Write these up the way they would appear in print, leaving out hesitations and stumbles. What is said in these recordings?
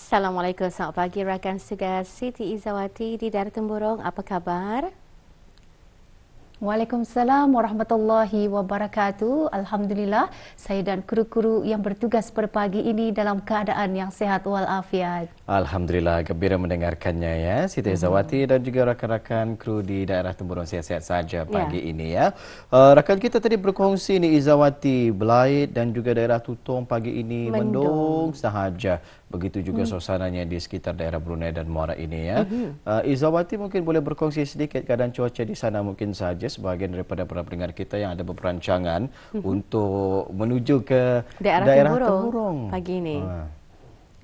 Assalamualaikum, selamat pagi rakan segar Siti Izzawati di Daerah Temburong. Apa khabar? Waalaikumsalam warahmatullahi wabarakatuh. Alhamdulillah, saya dan kru-kru yang bertugas pada pagi ini dalam keadaan yang sehat walafiat. Alhamdulillah, gembira mendengarkannya ya, Siti Izzawati dan juga rakan-rakan kru di Daerah Temburong sihat-sihat saja pagi ini ya. Rakan kita tadi berkongsi ni Izzawati, Belait dan juga daerah Tutong pagi ini mendung sahaja. Begitu juga suasananya di sekitar daerah Brunei dan Muara ini ya. Izzawati mungkin boleh berkongsi sedikit keadaan cuaca di sana mungkin saja sebahagian daripada para pendengar kita yang ada berperancangan untuk menuju ke daerah Temburong pagi ini.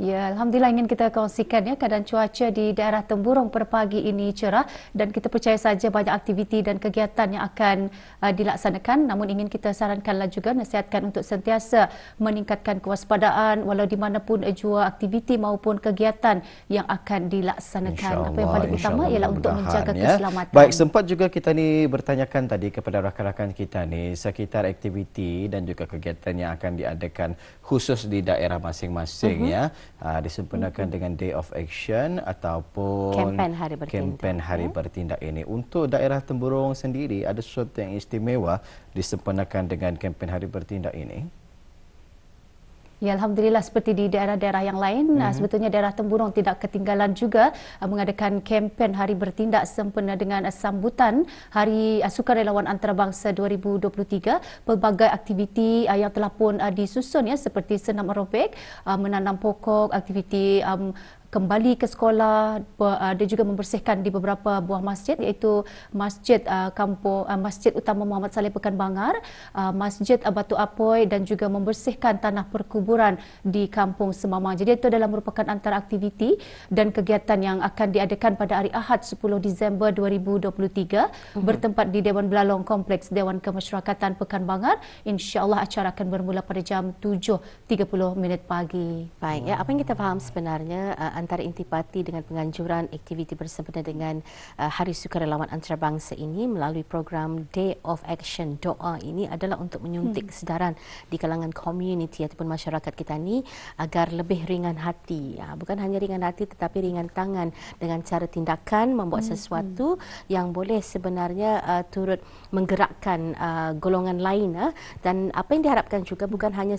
Ya, Alhamdulillah ingin kita kongsikan ya keadaan cuaca di daerah Temburong pada pagi ini cerah dan kita percaya saja banyak aktiviti dan kegiatan yang akan dilaksanakan. Namun ingin kita sarankanlah juga nasihatkan untuk sentiasa meningkatkan kewaspadaan walau di mana pun jua aktiviti maupun kegiatan yang akan dilaksanakan. Apa yang paling utama ialah untuk menjaga keselamatan. Baik, sempat juga kita ni bertanyakan tadi kepada rakan-rakan kita ni sekitar aktiviti dan juga kegiatan yang akan diadakan khusus di daerah masing-masing ya. Disempurnakan dengan Day of Action ataupun kempen Hari Bertindak ini. Untuk daerah Temburong sendiri, ada sesuatu yang istimewa disempurnakan dengan kempen Hari Bertindak ini? Ya, Alhamdulillah seperti di daerah-daerah yang lain, sebetulnya daerah Temburong tidak ketinggalan juga mengadakan kempen Hari Bertindak sempena dengan sambutan Hari Sukarelawan Antarabangsa 2023. Pelbagai aktiviti yang telah pun disusun ya seperti senam aerobik, menanam pokok, aktiviti kembali ke sekolah, dia juga membersihkan di beberapa buah masjid iaitu Masjid Masjid Utama Muhammad Saleh Pekan Bangar, Masjid Batu Apoy dan juga membersihkan tanah perkuburan di Kampung Semamang. Jadi itu adalah merupakan antara aktiviti dan kegiatan yang akan diadakan pada hari Ahad 10 Disember 2023 bertempat di Dewan Belalong Kompleks Dewan Kemasyarakatan Pekan Bangar. Insya-Allah acara akan bermula pada jam 7.30 pagi. Baik, ya, apa yang kita faham sebenarnya antara intipati dengan penganjuran aktiviti bersempena dengan Hari Sukarelawan Antarabangsa ini melalui program Day of Action doa ini adalah untuk menyuntik kesedaran di kalangan komuniti ataupun masyarakat kita ni agar lebih ringan hati. Bukan hanya ringan hati tetapi ringan tangan dengan cara tindakan membuat sesuatu yang boleh sebenarnya turut menggerakkan golongan lain dan apa yang diharapkan juga bukan hanya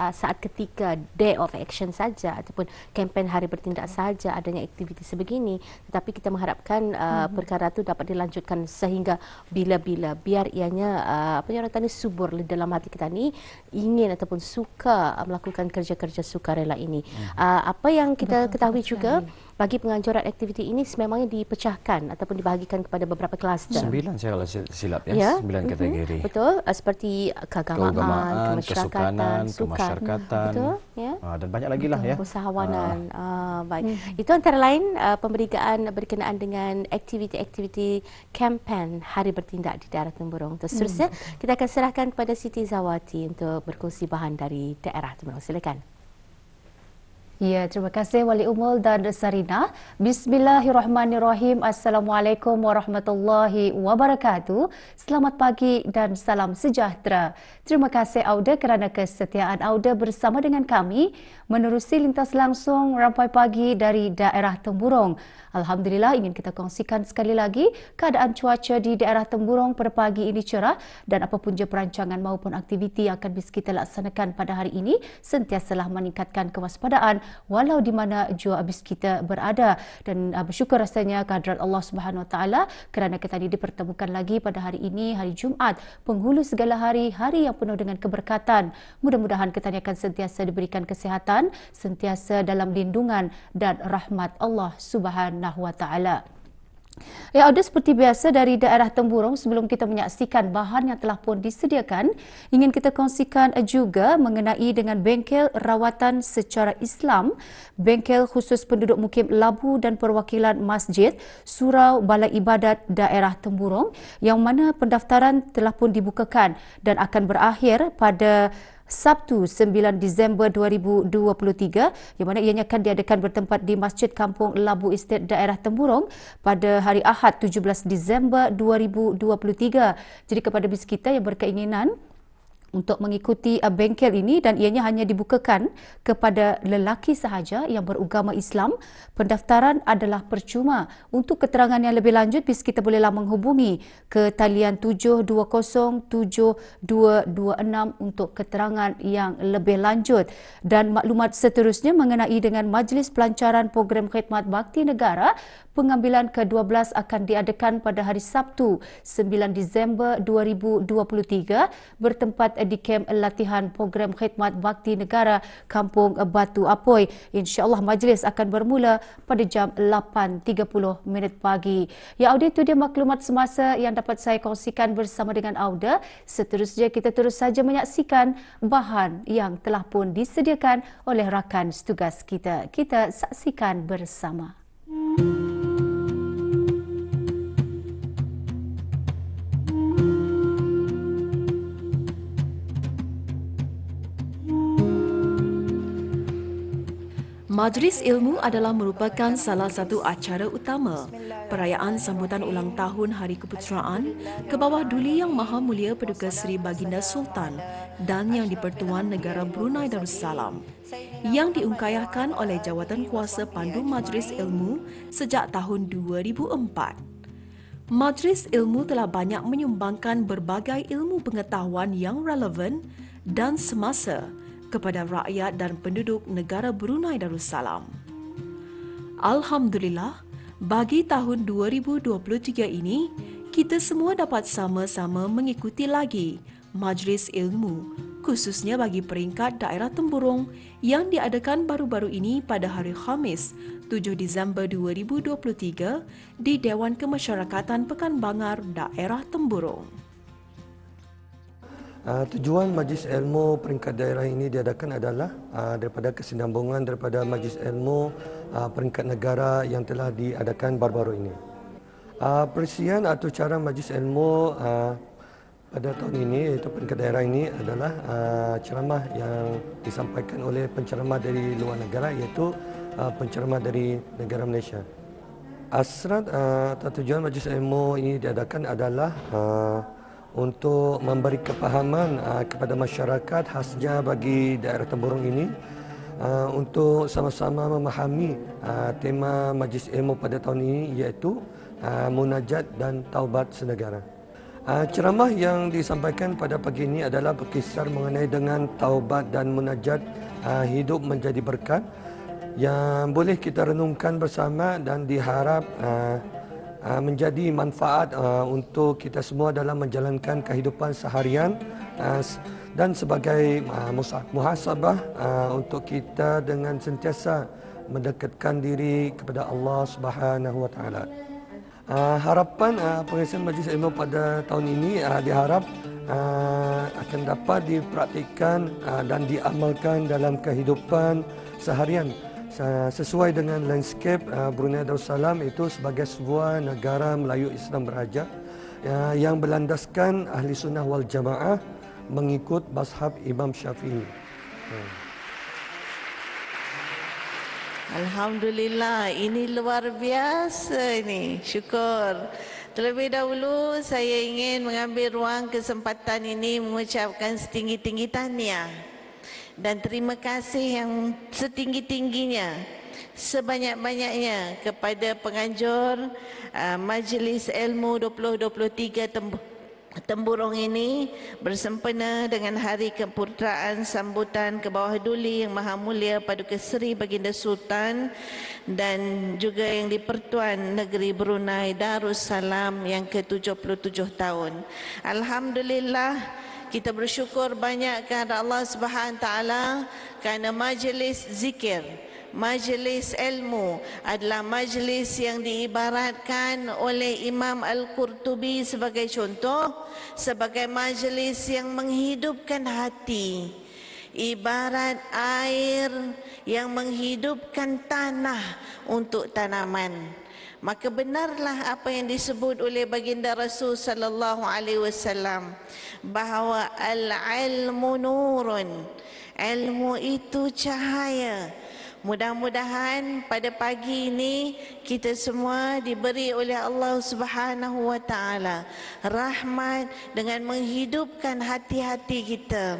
saat ketika Day of Action saja ataupun kempen Hari Bertindak sahaja adanya aktiviti sebegini, tetapi kita mengharapkan perkara itu dapat dilanjutkan sehingga bila-bila biar ianya apa yang orang tadi subur dalam hati kita ni ingin ataupun suka melakukan kerja-kerja sukarela ini. Apa yang kita ketahui juga bagi penganjuran aktiviti ini sememangnya dipecahkan ataupun dibahagikan kepada beberapa kluster. 9 saya kalau silap ya, 9 kategori. Betul, seperti keagamaan, kesukanan, kemasyarakatan, betul, ya. Dan banyak lagi lah ya. Usahawanan. Baik. Itu antara lain pemberitaan berkenaan dengan aktiviti-aktiviti kempen Hari Bertindak di daerah Temburong. Seterusnya kita akan serahkan kepada Siti Izzawati untuk berkongsi bahan dari daerah Temburong. Silakan. Ya, terima kasih Wali Umul dan Sarina. Bismillahirrahmanirrahim. Assalamualaikum warahmatullahi wabarakatuh. Selamat pagi dan salam sejahtera. Terima kasih Auda kerana kesetiaan Auda bersama dengan kami menerusi lintas langsung Rampai Pagi dari daerah Temburong. Alhamdulillah ingin kita kongsikan sekali lagi keadaan cuaca di daerah Temburong pada pagi ini cerah dan apapun je perancangan maupun aktiviti yang akan bisa kita laksanakan pada hari ini sentiasalah meningkatkan kewaspadaan walau di mana jua habis kita berada dan bersyukur rasanya kehadrat Allah Subhanahu Wa Taala kerana kita dipertemukan lagi pada hari ini, hari Jumaat, penghulu segala hari, hari yang penuh dengan keberkatan. Mudah-mudahan kita akan sentiasa diberikan kesihatan, sentiasa dalam lindungan dan rahmat Allah Subhanahu Wa Taala. Ya, ada seperti biasa dari daerah Temburong sebelum kita menyaksikan bahan yang telah pun disediakan, ingin kita kongsikan juga mengenai dengan bengkel rawatan secara Islam, bengkel khusus penduduk mukim Labu dan perwakilan Masjid Surau Balai Ibadat daerah Temburong yang mana pendaftaran telah pun dibukakan dan akan berakhir pada Sabtu 9 Disember 2023 yang mana ianya akan diadakan bertempat di Masjid Kampung Labu Estate daerah Temburong pada hari Ahad 17 Disember 2023. Jadi kepada bis kita yang berkeinginan untuk mengikuti bengkel ini dan ianya hanya dibukakan kepada lelaki sahaja yang beragama Islam. Pendaftaran adalah percuma. Untuk keterangan yang lebih lanjut, bis kita bolehlah menghubungi ke talian 7207226 untuk keterangan yang lebih lanjut. Dan maklumat seterusnya mengenai dengan Majlis Pelancaran Program Khidmat Bakti Negara, pengambilan ke-12 akan diadakan pada hari Sabtu 9 Disember 2023 bertempat di kem latihan program khidmat bakti negara Kampung Batu Apoi. InsyaAllah majlis akan bermula pada jam 8.30 pagi. Ya, Auda, itu dia maklumat semasa yang dapat saya kongsikan bersama dengan Auda. Seterusnya kita terus saja menyaksikan bahan yang telah pun disediakan oleh rakan setugas kita. Kita saksikan bersama. Majlis Ilmu adalah merupakan salah satu acara utama perayaan sambutan ulang tahun Hari Keputeraan ke bawah Duli Yang Maha Mulia Paduka Seri Baginda Sultan dan Yang di-Pertuan Negara Brunei Darussalam yang diungkayahkan oleh Jawatan Kuasa Pandu Majlis Ilmu sejak tahun 2004. Majlis Ilmu telah banyak menyumbangkan berbagai ilmu pengetahuan yang relevan dan semasa kepada rakyat dan penduduk negara Brunei Darussalam. Alhamdulillah, bagi tahun 2023 ini, kita semua dapat sama-sama mengikuti lagi Majlis Ilmu, khususnya bagi peringkat daerah Temburong yang diadakan baru-baru ini pada hari Khamis, 7 Disember 2023 di Dewan Kemasyarakatan Pekan Bangar, daerah Temburong. Tujuan Majlis Ilmu peringkat daerah ini diadakan adalah daripada kesinambungan daripada Majlis Ilmu peringkat negara yang telah diadakan baru-baru ini. Perisian atau cara Majlis Ilmu pada tahun ini, iaitu peringkat daerah ini adalah ceramah yang disampaikan oleh penceramah dari luar negara, iaitu penceramah dari negara Malaysia. Hasrat atau tujuan Majlis Ilmu ini diadakan adalah untuk memberi kepahaman kepada masyarakat khasnya bagi daerah Temburong ini untuk sama-sama memahami tema Majlis Ilmu pada tahun ini, iaitu munajat dan taubat senegara. Ceramah yang disampaikan pada pagi ini adalah berkisar mengenai dengan taubat dan munajat hidup menjadi berkat yang boleh kita renungkan bersama dan diharap menjadi manfaat untuk kita semua dalam menjalankan kehidupan seharian dan sebagai muhasabah untuk kita dengan sentiasa mendekatkan diri kepada Allah Subhanahu Wa Taala. Harapan pengisian Majlis Ilmu pada tahun ini diharap akan dapat dipraktikkan dan diamalkan dalam kehidupan seharian sesuai dengan landscape Brunei Darussalam itu sebagai sebuah negara Melayu Islam beraja yang berlandaskan ahli sunnah wal jamaah mengikut mazhab Imam Syafi'i. Alhamdulillah, ini luar biasa ini. Syukur. Terlebih dahulu saya ingin mengambil ruang kesempatan ini mengucapkan setinggi-tinggi tahniah dan terima kasih yang setinggi-tingginya, sebanyak-banyaknya kepada penganjur Majlis Ilmu 2023 Temburong ini bersempena dengan Hari Keputeraan sambutan ke bawah Duli Yang Maha Mulia Paduka Seri Baginda Sultan dan juga yang di-Pertuan Negeri Brunei Darussalam yang ke-77 tahun. Alhamdulillah, kita bersyukur banyak kepada Allah Subhanahu Taala kerana majlis zikir, majlis ilmu adalah majlis yang diibaratkan oleh Imam Al-Qurtubi sebagai contoh, sebagai majlis yang menghidupkan hati, ibarat air yang menghidupkan tanah untuk tanaman. Maka benarlah apa yang disebut oleh baginda Rasul sallallahu alaihi wasallam bahawa al-ilmu nurun, ilmu itu cahaya. Mudah-mudahan pada pagi ini kita semua diberi oleh Allah Subhanahu wa taala rahmat dengan menghidupkan hati-hati kita,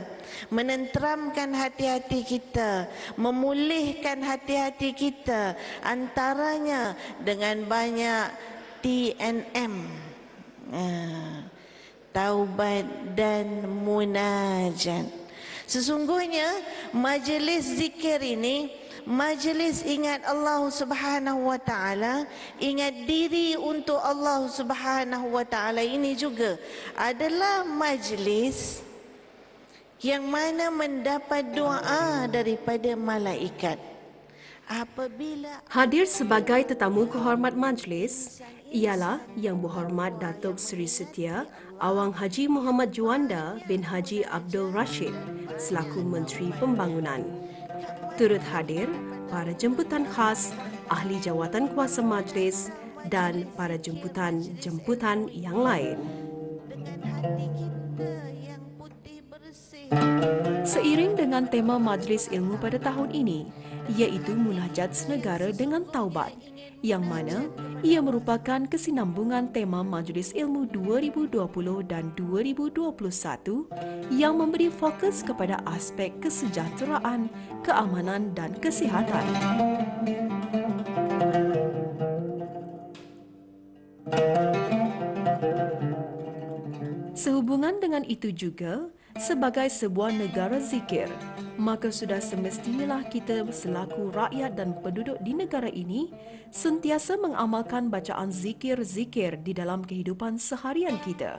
menenteramkan hati-hati kita, memulihkan hati-hati kita, antaranya dengan banyak TNM, taubat dan munajat. Sesungguhnya majlis zikir ini majlis ingat Allah Subhanahu wa taala, ingat diri untuk Allah Subhanahu wa taala ini juga adalah majlis yang mana mendapat doa daripada malaikat. Apabila hadir sebagai tetamu kehormat majlis ialah Yang Berhormat Datuk Seri Setia Awang Haji Muhammad Juanda bin Haji Abdul Rashid selaku Menteri Pembangunan. Turut hadir para jemputan khas, ahli jawatan kuasa majlis dan para jemputan yang lain. Seiring dengan tema majlis ilmu pada tahun ini, iaitu Munajat Senegara dengan Taubat, yang mana ia merupakan kesinambungan tema Majlis Ilmu 2020 dan 2021 yang memberi fokus kepada aspek kesejahteraan, keamanan dan kesihatan. Sehubungan dengan itu juga, sebagai sebuah negara zikir, maka sudah semestinya kita selaku rakyat dan penduduk di negara ini sentiasa mengamalkan bacaan zikir-zikir di dalam kehidupan seharian kita.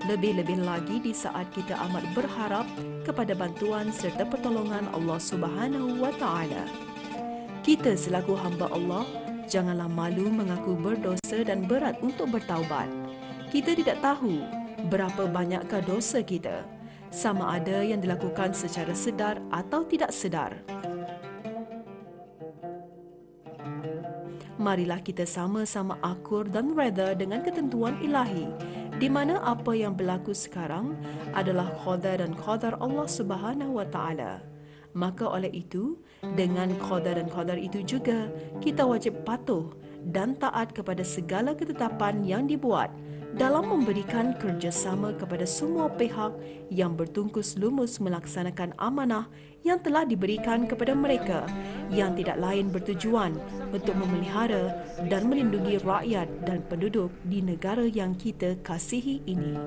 Lebih-lebih lagi di saat kita amat berharap kepada bantuan serta pertolongan Allah Subhanahu wa taala. Kita selaku hamba Allah janganlah malu mengaku berdosa dan berat untuk bertaubat. Kita tidak tahu berapa banyakkah dosa kita, sama ada yang dilakukan secara sedar atau tidak sedar. Marilah kita sama-sama akur dan reda dengan ketentuan ilahi, di mana apa yang berlaku sekarang adalah qada dan qadar Allah Subhanahu wa taala. Maka oleh itu, dengan qada dan qadar itu juga kita wajib patuh dan taat kepada segala ketetapan yang dibuat dalam memberikan kerjasama kepada semua pihak yang bertungkus lumus melaksanakan amanah yang telah diberikan kepada mereka yang tidak lain bertujuan untuk memelihara dan melindungi rakyat dan penduduk di negara yang kita kasihi ini.